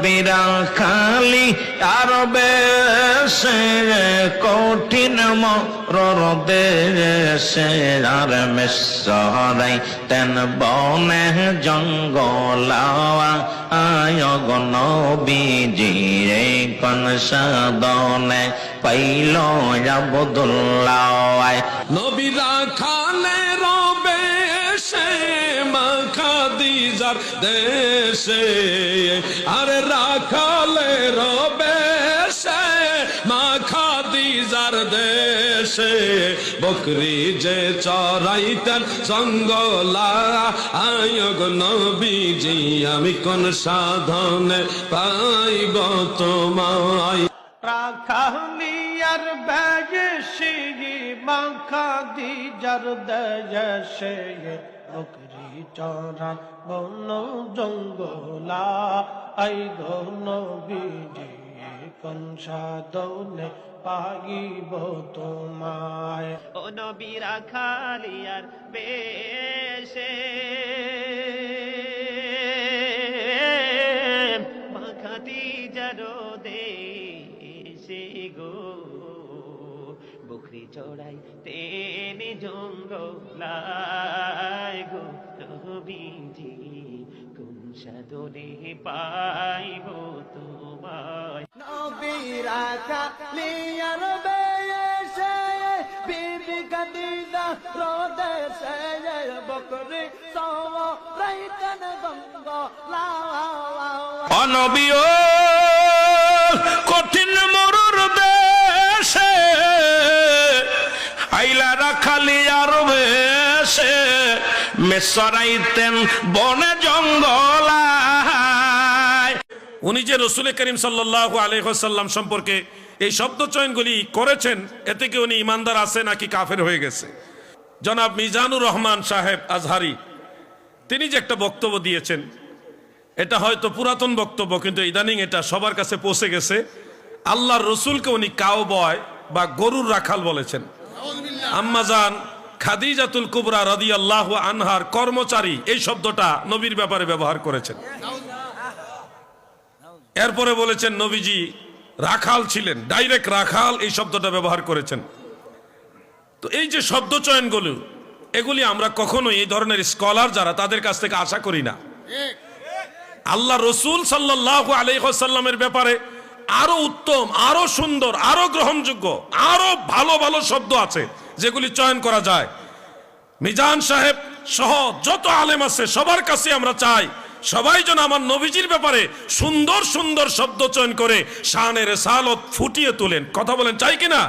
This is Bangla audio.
নবীরা খালি আর বেশে কঠিন মরর দেশে আর মেসরাই তেন বনে জঙ্গলাওয়া আয়গ নবীজি কোন সাধনে পাইল আব্দুল্লাহ। নবীরা খালে রবে সে মা খাদিজার দেশে আরে রাখালে রবে সে মা খাদিজার দেশে বকরি যে চরাইতেন জঙ্গলা আয়গ নবীজি আমি কোন সাধনে পাইব তোমায়। রাখালিয়ার বেশি মাখা দিজার দেশে বকরি চরা বন জঙ্গলা আই গো নবীজি কোন সাধনে পাইব তোমায়। ও নবী রাখালিয়ার বেশে খাদিজার দেশে গো বকরি চড়াই তেনে জঙ্গলায় গো নবীজি কোন সাধনে পাইব তোমায়। নবী রাখালিয়ার বেশে বিবি খাদিজা দেশে বকরি চরাইতেন জঙ্গলা অনবী ও কঠিন মরুর দেশে আইলা রাখালি আর বেশে মেসরাইতেন বনে জঙ্গলায়। উনি যে রসুল করিম সাল্লাল্লাহু আলাইহি ওয়াসাল্লাম সম্পর্কে এই শব্দ চয়নগুলি করেছেন, এতে কি উনি ইমানদার আছে নাকি কাফের হয়ে গেছে? জনাব মিজানুর রহমান সাহেব আজহারি তিনি যে একটা বক্তব্য দিয়েছেন, এটা হয়তো পুরাতন বক্তব্য, কিন্তু ইদানিং এটা সবার কাছে পৌঁছে গেছে। আল্লাহর রসুলকে উনি কাউবয় বা গরুর রাখাল বলেছেন। আম্মাজান খাদিজাতুল কুবরা রাদিয়াল্লাহু আনহার কর্মচারী এই শব্দটা নবীর ব্যাপারে ব্যবহার করেছেন। এরপরে বলেছেন নবীজি রাখাল ছিলেন, ডাইরেক্ট রাখাল এই শব্দটা ব্যবহার করেছেন। তো এই যে শব্দ চয়নগুলো, এগুলি আমরা কখনোই এই ধরনের স্কলার যারা তাদের কাছ থেকে আশা করি না। আল্লাহ রসুল সাল্লাল্লাহু আলাইহি ওয়াসাল্লামের ব্যাপারে আরো উত্তম, আরো সুন্দর, আরো গ্রহণযোগ্য, আরো ভালো ভালো শব্দ আছে যেগুলি চয়ন করা যায়। মিজান সাহেব সহ যত আলেম আছে সবার কাছে আমরা চাই সবাই যেন আমার নবীজির ব্যাপারে সুন্দর সুন্দর শব্দ চয়ন করে শানে রিসালত ফুটিয়ে তোলেন। কথা বলেন, চাই কিনা?